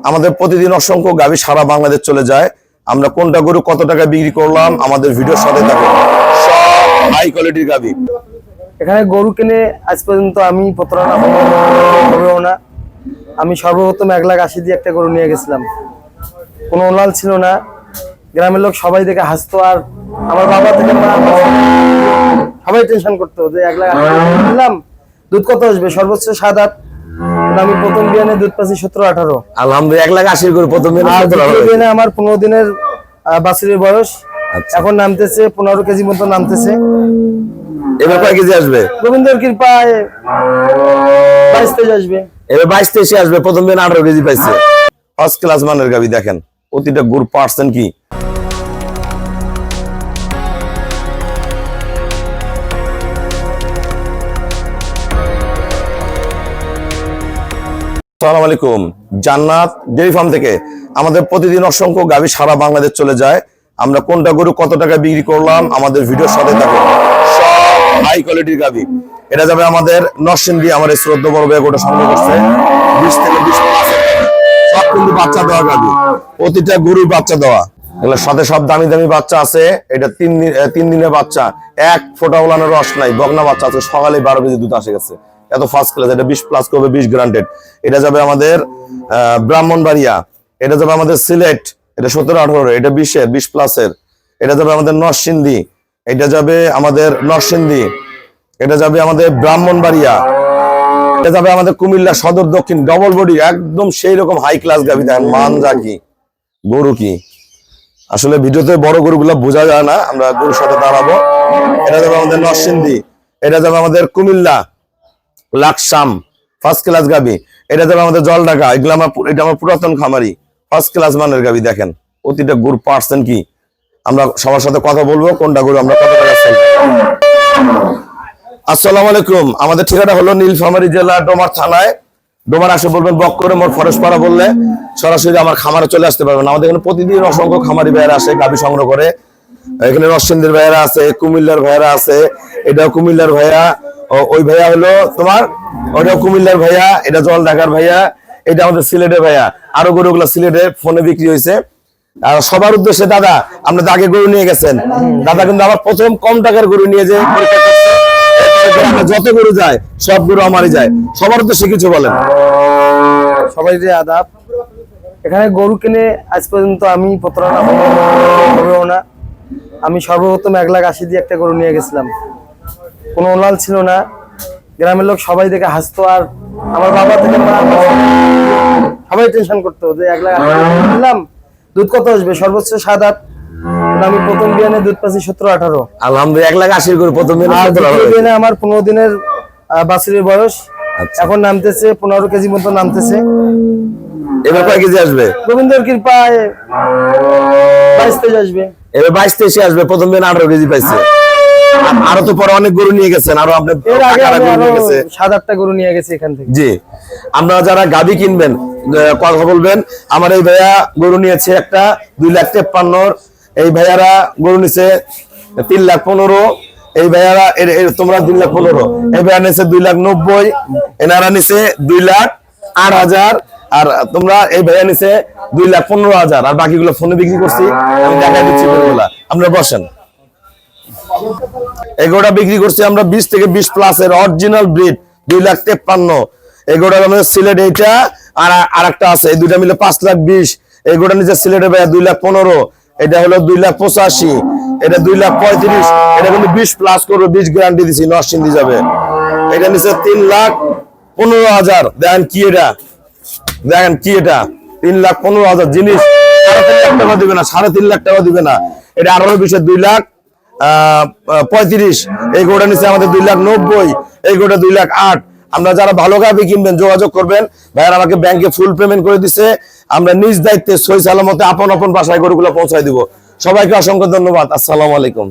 আমাদের প্রতিদিন অসংখ্য গাভী সারা বাংলাদেশ চলে যায়। আমরা কোনটা গরু কত টাকা বিক্রি করলাম আমাদের ভিডিওর সাথে থাকুন। সব হাই কোয়ালিটির গাভী। এখানে গরু কিনে আজ পর্যন্ত আমি প্রতারণা হবেও না। আমি সর্বপ্রথম 1,80,000 দিয়ে একটা গরু নিয়ে গেছিলাম। কোনো ওলাল ছিল না, গ্রামের লোক সবাই দেখে হাসতো, আর আমার বাবা থেকে মা সবাই টেনশন করতো যে 1,80,000 দিলাম, দুধ কত আসবে? সর্বোচ্চ 7-8। আমি প্রথম বিয়ানে দুধ পাচ্ছি 17-18। আলহামদুলিল্লাহ 1,80,000 করে প্রথম বিয়ানে আমার 15 দিনের বাছুরের বয়স। এখন নামতেছে 15 কেজি মতো নামতেছে। এবার কয় কেজি আসবে? গোবিন্দের কৃপায় 22-23 আসবে। এবার 22-23 আসবে। প্রথম দিন 18 কেজি পাইছে। ফার্স্ট ক্লাস মানের গাভী। দেখেন প্রতিটা গরু পার্সেন্ট কি। আসসালামু আলাইকুম। জান্নাত ডেইরি ফার্ম থেকে আমাদের প্রতিদিন অসংখ্য গাভী সারা বাংলাদেশ চলে যায়। আমরা কোনটা গরু কত টাকা বিক্রি করলাম আমাদের ভিডিওর সাথে থাকুন। সব হাই কোয়ালিটির গাভী। এটা যাবে আমাদের নরসিংদী। আমার শ্রদ্ধা বড় ভাই গোটা সংগ্রহ করছে 20 থেকে 20+। সব কিন্তু বাচ্চা দেওয়া গাভী, প্রতিটা গরুর বাচ্চা দেওয়া। এগুলোর সাথে সব দামি দামি বাচ্চা আছে। এটা 3 দিনের বাচ্চা, এক ফোঁটা ওলানোর রস নাই। বগনা বাচ্চা আছে, সকালে 12 কেজি দুধ আসে গেছে। এত ফার্স্ট ক্লাস। এটা 20+ করবে, 20 গ্রান্টেড। এটা যাবে আমাদের ব্রাহ্মণবাড়িয়া। এটা যাবে আমাদের সিলেট। এটা 17-18। এটা 20+। এটা যাবে আমাদের নরসিংদী। এটা যাবে আমাদের নরসিংদী। এটা যাবে আমাদের ব্রাহ্মণবাড়িয়া। এটা যাবে আমাদের কুমিল্লা সদর দক্ষিণ। ডবল বডি, একদম সেই রকম হাই ক্লাস গাভী। দেখেন মানজা কি, গরু কি। আসলে ভিডিওতে বড় গরুগুলো বোঝা যায় না, আমরা গরুর সাথে দাঁড়াবো। এটা যাবে আমাদের নরসিংদী। এটা যাবে আমাদের কুমিল্লা লাকসাম, ফার্স্ট ক্লাস গাভী। এটা যাবে আমাদের জলঢাকা। এগুলো এটা আমার পুরাতন খামারি, ফার্স্ট ক্লাস মানের গাভী। দেখেন প্রতিটা গরু পার্সেন্ট কি। আমরা সবার সাথে কথা বলবো কোনটা গরু আমরা কত টাকা সেল। আসসালামু আলাইকুম। আমাদের ঠিকানা হলো নীলফামারী জেলা ডোমার থানায়। ডোমার আসে বলবেন বক্করে মোর ফরেশপাড়া বললে সরাসরি আমার খামারে চলে আসতে পারবেন। আমাদের এখানে প্রতিদিন অসংখ্য খামারি ভাইয়েরা আসে গাভী সংগ্রহ করে। এখানে নরসিংদীর ভাইয়েরা আছে, কুমিল্লার ভাইয়েরা আছে। এটাও কুমিল্লার ভাইয়া, ওই ভাইয়া হলো তোমার, ওটাও কুমিল্লার ভাইয়া। এটা জলঢাকার ভাইয়া। এটা আমাদের সিলেটের ভাইয়া। আরো গরুগুলো সিলেটে ফোনে বিক্রি হয়েছে। আর সবার উদ্দেশ্যে দাদা, আপনার আগে গরু নিয়ে গেছেন। দাদা কিন্তু আমার প্রথম কম টাকার গরু নিয়ে যে যত গরু যায় সব গরু আমারই যায়। সবার উদ্দেশ্যে কিছু বলেন। সবাই যে আদাব। এখানে গরু কিনে আজ পর্যন্ত আমি প্রতারণা হবেও না। আমি সর্বপ্রথম 1,80,000 দিয়ে একটা গরু নিয়ে গেছিলাম। কোনো ওলাল ছিল না, গ্রামের লোক সবাই দেখে হাসতো, আর আমার বাবা থেকে মা সবাই টেনশন করতো যে 1,80,000 দিলাম, দুধ কত আসবে? সর্বোচ্চ 7-8। আমি প্রথম বিয়ানে দুধ পাচ্ছি 17-18। আলহামদুলিল্লাহ 1,80,000 করে প্রথম বিয়ানে আমার 15 দিনের বাছুরের বয়স। এখন নামতেছে 15 কেজি মতো নামতেছে। এবার কয় কেজি আসবে? গোবিন্দের কৃপায় 22-23 আসবে। এবার 22-23 আসবে। প্রথম দিন 18 কেজি পাইছে। আরো তো পরে অনেক গরু নিয়ে গেছেন। আরো আপনি 7-8টা গরু নিয়ে গেছে এখান থেকে। জি, আপনারা যারা গাভী কিনবেন কথা বলবেন। আমার এই ভাইয়া গরু নিয়েছে একটা 2,53,000। এই ভাইয়ারা গরু নিছে 3,15,000। এই ভাইয়ারা তোমরা 2,15,000। এই ভাইয়া নিছে 2,90,000। এনারা নিছে 2,08,000। আর তোমরা এই ভাইয়া নিছে 2,15,000। আর বাকিগুলো ফোনে বিক্রি করছি, আমি দেখাই দিচ্ছি গরুগুলা। আপনারা বসেন। এগুলোটা বিক্রি করছি আমরা 20 থেকে 20+ এর অরিজিনাল ব্রিড 2,53,000। এগুলোটা আমাদের সিলেট। এইটা আর একটা আছে, এই দুইটা মিলে 5,20,000। এগুলোটা নিচে সিলেটের ভাইয়া 2,15,000। এটা হলো 2,85,000। এটা 2,35,000। এটা কিন্তু 20+ করবে, 20 গ্যারান্টি দিছি। নরসিংদী যাবে। এটা নিচে 3,15,000। দেখেন কি এটা, দেখেন কি এটা 3,15,000 জিনিস। 3.5 লাখ টাকা দিবে না, 3.5 লাখ টাকা দিবে না। এটা 18-20 2,35,000। এই গরুটা নিচে আমাদের 2,90,000। এই গরুটা 2,08,000। আমরা যারা ভালো গাভী কিনবেন যোগাযোগ করবেন। ভাইয়ার আমাকে ব্যাংকে ফুল পেমেন্ট করে দিছে। আমরা নিজ দায়িত্বে সহি সালামতে আপন আপন বাসায় গরুগুলো পৌঁছায় দিব। সবাইকে অসংখ্য ধন্যবাদ। আসসালামু আলাইকুম।